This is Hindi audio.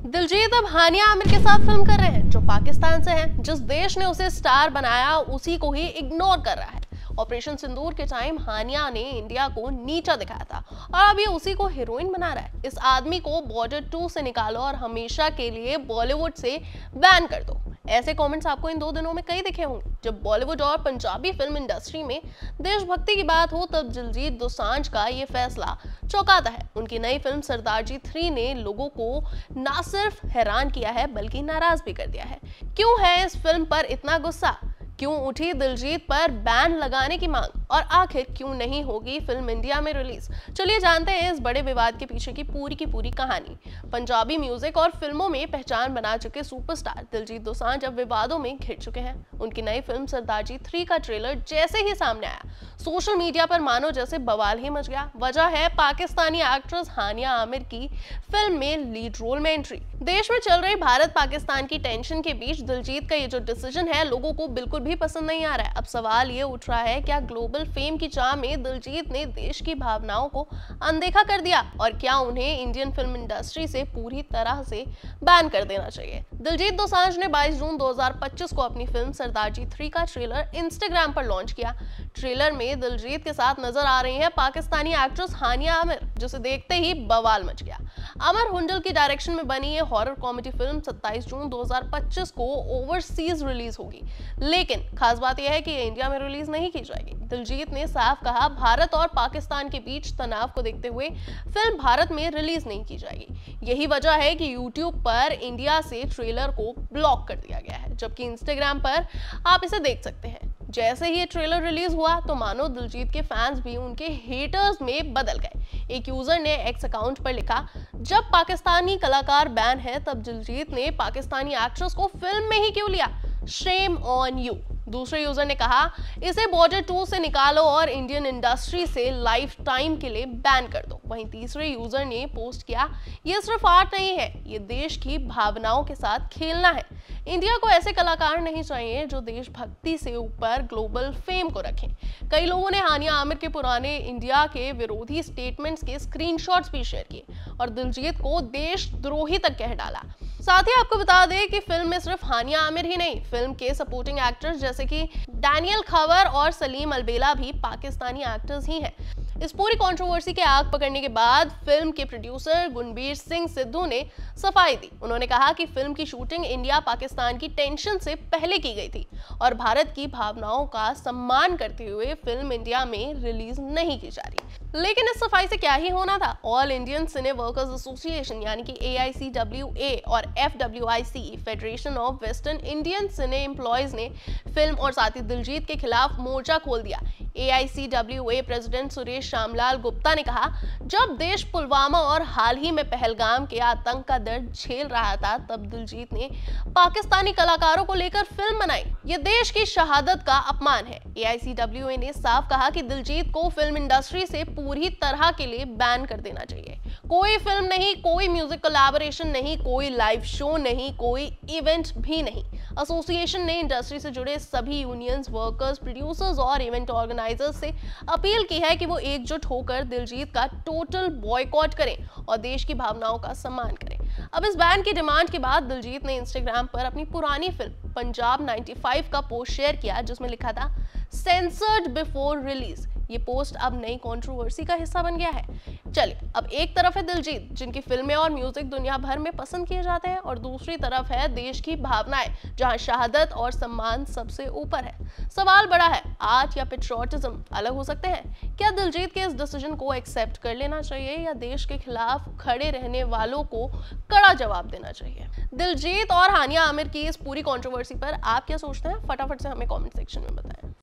दिलजीत अब हानिया आमिर के साथ फिल्म कर रहे हैं जो पाकिस्तान से है। जिस देश ने उसे स्टार बनाया उसी को ही इग्नोर कर रहा है। ऑपरेशन सिंदूर के टाइम हानिया ने इंडिया को नीचा दिखाया था और अब ये उसी को हीरोइन बना रहा है। इस आदमी को बॉर्डर 2 से निकालो और हमेशा के लिए बॉलीवुड से बैन कर दो। ऐसे कमेंट्स आपको इन 2 दिनों में कई दिखे होंगे। जब बॉलीवुड और पंजाबी फिल्म इंडस्ट्री में देशभक्ति की बात हो तब दिलजीत दोसांझ का ये फैसला चौंकाता है। उनकी नई फिल्म सरदारजी 3 ने लोगों को ना सिर्फ हैरान किया है बल्कि नाराज भी कर दिया है। क्यों है इस फिल्म पर इतना गुस्सा? क्यों उठी दिलजीत पर बैन लगाने की मांग और आखिर क्यों नहीं होगी फिल्म इंडिया में रिलीज? चलिए जानते हैं इस बड़े विवाद के पीछे की पूरी कहानी। पंजाबी म्यूजिक और फिल्मों में पहचान बना चुके सुपरस्टार दिलजीत दोसांझ अब विवादों में घिर चुके हैं। उनकी नई फिल्म सरदारजी 3 का ट्रेलर जैसे ही सामने आया सोशल मीडिया पर मानो जैसे बवाल ही मच गया। वजह है पाकिस्तानी एक्ट्रेस हानिया आमिर की फिल्म में लीड रोल में एंट्री। देश में चल रही भारत पाकिस्तान की टेंशन के बीच दिलजीत का ये जो डिसीजन है लोगों को बिल्कुल भी पसंद नहीं आ रहा है। अब सवाल ये उठ रहा है, क्या ग्लोबल फेम की चाह में दिलजीत ने देश की भावनाओं को अनदेखा कर दिया और क्या उन्हें इंडियन फिल्म इंडस्ट्री से पूरी तरह से बैन कर देना चाहिए? दिलजीत दोसांझ ने 22 जून 2025 को अपनी फिल्म सरदारजी 3 का ट्रेलर इंस्टाग्राम पर लॉन्च किया। ट्रेलर में दिलजीत के साथ नजर आ रही है पाकिस्तानी एक्ट्रेस हानिया आमिर, जिसे देखते ही बवाल मच गया। अमर हुंजल की डायरेक्शन में बनी ये हॉरर कॉमेडी फिल्म 27 जून 2025 को ओवरसीज रिलीज होगी, लेकिन खास बात यह है कि इंडिया में रिलीज नहीं की जाएगी। दिलजीत ने साफ कहा, भारत और पाकिस्तान के बीच तनाव को देखते हुए फिल्म भारत में रिलीज नहीं की जाएगी। यही वजह है कि यूट्यूब पर इंडिया से ट्रेलर को ब्लॉक कर दिया गया है, जबकि इंस्टाग्राम पर आप इसे देख सकते हैं। जैसे ही ये ट्रेलर रिलीज हुआ तो मानो दिलजीत के फैंस भी उनके हेटर्स में बदल गए। एक यूजर ने एक्स अकाउंट पर लिखा, जब पाकिस्तानी कलाकार बैन है तब दिलजीत ने पाकिस्तानी एक्ट्रेस को फिल्म में ही क्यों लिया? Shame on you. दूसरे यूजर ने कहा, इसे बॉर्डर 2 से निकालो और इंडियन इंडस्ट्री से लाइफ टाइम के लिए बैन कर दो। वहीं तीसरे यूजर ने पोस्ट किया, ये सिर्फ आर्ट नहीं है, ये देश की भावनाओं के साथ खेलना है। इंडिया को ऐसे कलाकार नहीं चाहिए जो देशभक्ति से ऊपर ग्लोबल फेम को रखें। कई लोगों ने हानिया आमिर के पुराने इंडिया के विरोधी स्टेटमेंट्स के स्क्रीनशॉट्स भी शेयर किए और दिलजीत को देशद्रोही तक कह डाला। साथ ही आपको बता दें कि फिल्म में सिर्फ हानिया आमिर ही नहीं, फिल्म के सपोर्टिंग एक्टर्स जैसे कि डैनियल खवर और सलीम अलबेला भी पाकिस्तानी एक्टर्स ही हैं। इस पूरी कंट्रोवर्सी के आग पकड़ने के बाद फिल्म के प्रोड्यूसर गुनबीर सिंह सिद्धू ने सफाई दी। उन्होंने कहा कि फिल्म की शूटिंग इंडिया पाकिस्तान की टेंशन से पहले की गई थी और भारत की भावनाओं का सम्मान करते हुए फिल्म इंडिया में रिलीज नहीं की जा रही। लेकिन इस सफाई से क्या ही होना था? ऑल इंडियन सिने वर्कर्स एसोसिएशन यानी कि AICWA और FWIC federation of western Indian cine employees ने फिल्म और साथ ही दिलजीत के खिलाफ मोर्चा खोल दिया। AICWA प्रेसिडेंट सुरेश श्यामलाल गुप्ता ने कहा, जब देश पुलवामा और हाल ही में पहलगाम के आतंक का दर्द झेल रहा था तब दिलजीत ने पाकिस्तानी कलाकारों को लेकर फिल्म बनाई। ये देश की शहादत का अपमान है। AICWA ने साफ कहा कि दिलजीत को फिल्म इंडस्ट्री से पूरी तरह के लिए बैन कर देना चाहिए। कोई फिल्म नहीं, कोई म्यूजिक कोलैबोरेशन नहीं, कोई लाइव शो नहीं, कोई इवेंट भी नहीं। एसोसिएशन ने इंडस्ट्री से जुड़े सभी यूनियंस, वर्कर्स, प्रोड्यूसर्स और इवेंट ऑर्गेनाइजर्स से अपील की है कि वो एकजुट होकर दिलजीत का टोटल बॉयकॉट करें और देश की भावनाओं का सम्मान करें। अब इस बैन की डिमांड के बाद दिलजीत ने इंस्टाग्राम पर अपनी पुरानी फिल्म पंजाब 95 का पोस्ट शेयर किया जिसमें लिखा था, सेंसर्ड बिफोर रिलीज। ये पोस्ट अब नई कंट्रोवर्सी का हिस्सा बन गया है। चलिए, अब एक तरफ है दिलजीत जिनकी फिल्में और म्यूजिक दुनिया भर में पसंद किए जाते हैं और दूसरी तरफ है देश की भावनाएं जहां शहादत और सम्मान सबसे ऊपर है। सवाल बड़ा है, आर्ट या पेट्रियोटिज्म अलग हो सकते हैं? क्या दिलजीत के इस डिसीजन को एक्सेप्ट कर लेना चाहिए या देश के खिलाफ खड़े रहने वालों को कड़ा जवाब देना चाहिए? दिलजीत और हानिया आमिर की इस पूरी कंट्रोवर्सी पर आप क्या सोचते हैं? फटाफट से हमें कमेंट सेक्शन में बताएं।